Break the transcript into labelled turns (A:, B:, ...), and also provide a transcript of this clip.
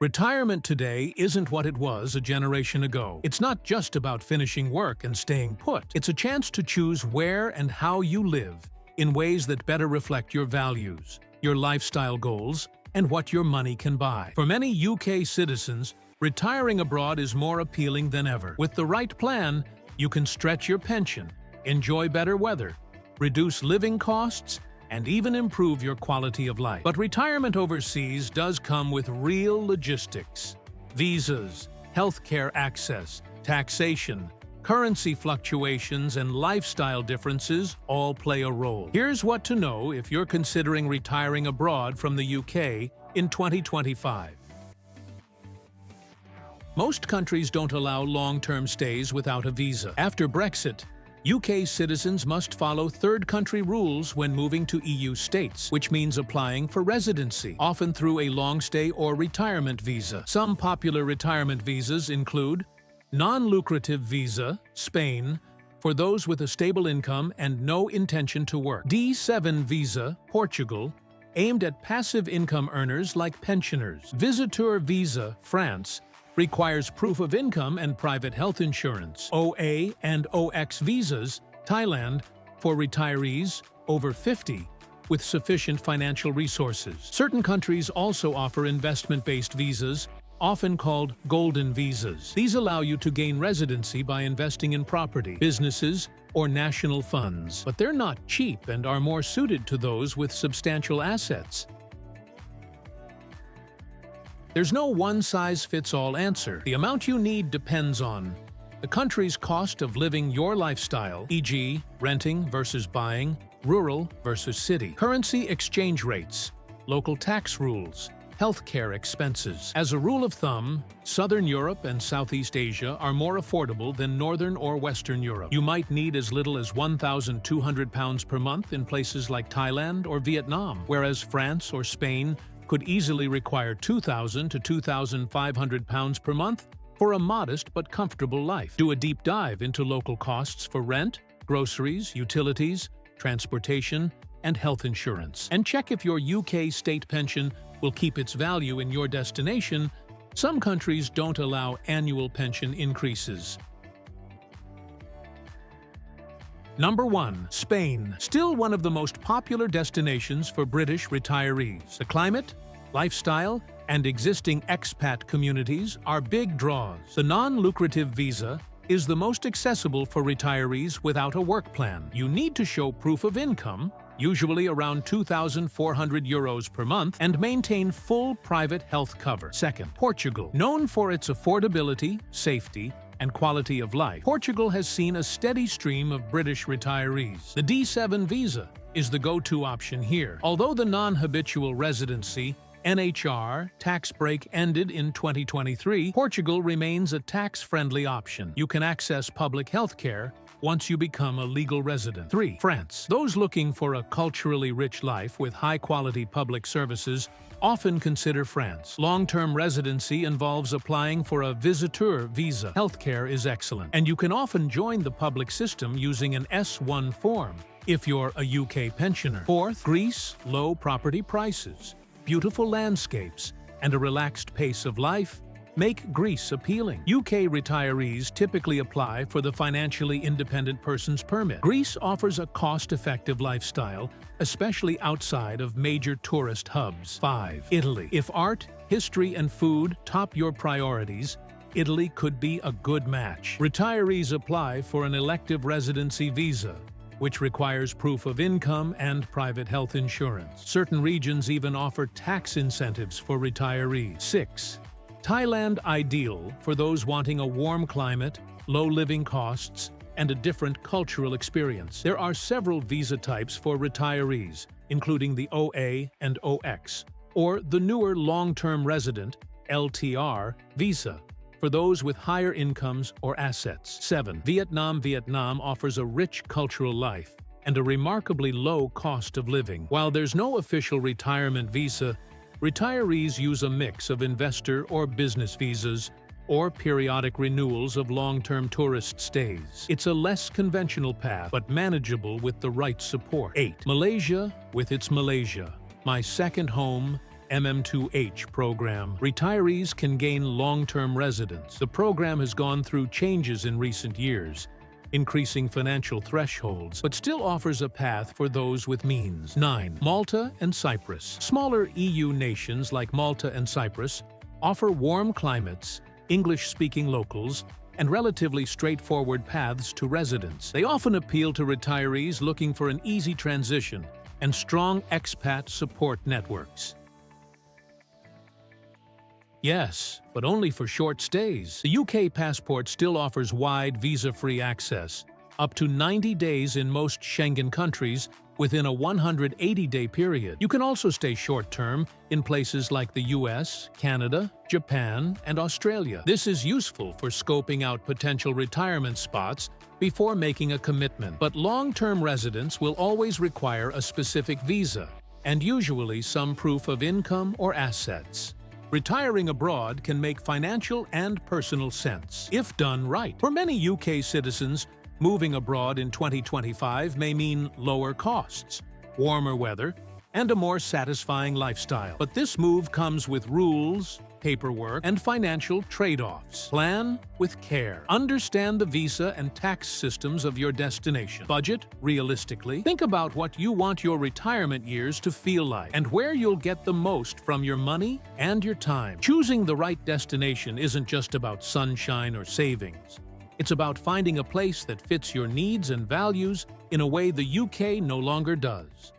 A: Retirement today isn't what it was a generation ago. It's not just about finishing work and staying put. It's a chance to choose where and how you live in ways that better reflect your values, your lifestyle goals, and what your money can buy. For many UK citizens, retiring abroad is more appealing than ever. With the right plan, you can stretch your pension, enjoy better weather, reduce living costs, and even improve your quality of life. But retirement overseas does come with real logistics. Visas, healthcare access, taxation, currency fluctuations, and lifestyle differences all play a role. Here's what to know if you're considering retiring abroad from the UK in 2025. Most countries don't allow long-term stays without a visa. After Brexit, UK citizens must follow third-country rules when moving to EU states, which means applying for residency, often through a long-stay or retirement visa. Some popular retirement visas include Non-Lucrative visa, Spain, for those with a stable income and no intention to work. D7 visa, Portugal, aimed at passive income earners like pensioners. Visitor visa, France, requires proof of income and private health insurance. OA and OX visas, Thailand, for retirees over 50 with sufficient financial resources. Certain countries also offer investment-based visas, often called golden visas. These allow you to gain residency by investing in property, businesses, or national funds. But they're not cheap and are more suited to those with substantial assets. There's no one-size-fits-all answer. The amount you need depends on the country's cost of living your lifestyle, e.g., renting versus buying, rural versus city, currency exchange rates, local tax rules, healthcare expenses. As a rule of thumb, Southern Europe and Southeast Asia are more affordable than Northern or Western Europe. You might need as little as £1,200 per month in places like Thailand or Vietnam, whereas France or Spain could easily require £2,000 to £2,500 per month for a modest but comfortable life. Do a deep dive into local costs for rent, groceries, utilities, transportation, and health insurance. And check if your UK state pension will keep its value in your destination. Some countries don't allow annual pension increases. Number 1. Spain. Still one of the most popular destinations for British retirees. The climate, lifestyle, and existing expat communities are big draws. The non-lucrative visa is the most accessible for retirees without a work plan. You need to show proof of income, usually around €2,400 per month, and maintain full private health cover. Second, Portugal. Known for its affordability, safety, and quality of life, Portugal has seen a steady stream of British retirees. The D7 visa is the go-to option here. Although the non-habitual residency (NHR) tax break ended in 2023, Portugal remains a tax-friendly option. You can access public health care once you become a legal resident. 3. France. Those looking for a culturally rich life with high-quality public services often consider France. Long-term residency involves applying for a visitor visa. Healthcare is excellent, and you can often join the public system using an S1 form if you're a UK pensioner. 4th, Greece. Low property prices, beautiful landscapes, and a relaxed pace of life make Greece appealing. UK retirees typically apply for the Financially Independent Person's Permit. Greece offers a cost-effective lifestyle, especially outside of major tourist hubs. 5. Italy. If art, history, and food top your priorities, Italy could be a good match. Retirees apply for an elective residency visa, which requires proof of income and private health insurance. Certain regions even offer tax incentives for retirees. 6. Thailand. Ideal for those wanting a warm climate, low living costs, and a different cultural experience. There are several visa types for retirees, including the OA and OX, or the newer long-term resident (LTR) visa, for those with higher incomes or assets. 7. Vietnam. Vietnam offers a rich cultural life and a remarkably low cost of living. While there's no official retirement visa, retirees use a mix of investor or business visas or periodic renewals of long-term tourist stays. It's a less conventional path, but manageable with the right support. 8. Malaysia. With its Malaysia, my second home, MM2H program. Retirees can gain long-term residence. The program has gone through changes in recent years, increasing financial thresholds, but still offers a path for those with means. 9. Malta and Cyprus. Smaller EU nations like Malta and Cyprus offer warm climates, English-speaking locals, and relatively straightforward paths to residence. They often appeal to retirees looking for an easy transition and strong expat support networks. Yes, but only for short stays. The UK passport still offers wide visa-free access, up to 90 days in most Schengen countries within a 180-day period. You can also stay short-term in places like the US, Canada, Japan, and Australia. This is useful for scoping out potential retirement spots before making a commitment. But long-term residence will always require a specific visa, and usually some proof of income or assets. Retiring abroad can make financial and personal sense, if done right. For many UK citizens, moving abroad in 2025 may mean lower costs, warmer weather, and a more satisfying lifestyle. But this move comes with rules, paperwork, and financial trade-offs. Plan with care. Understand the visa and tax systems of your destination. Budget realistically. Think about what you want your retirement years to feel like and where you'll get the most from your money and your time. Choosing the right destination isn't just about sunshine or savings. It's about finding a place that fits your needs and values in a way the UK no longer does.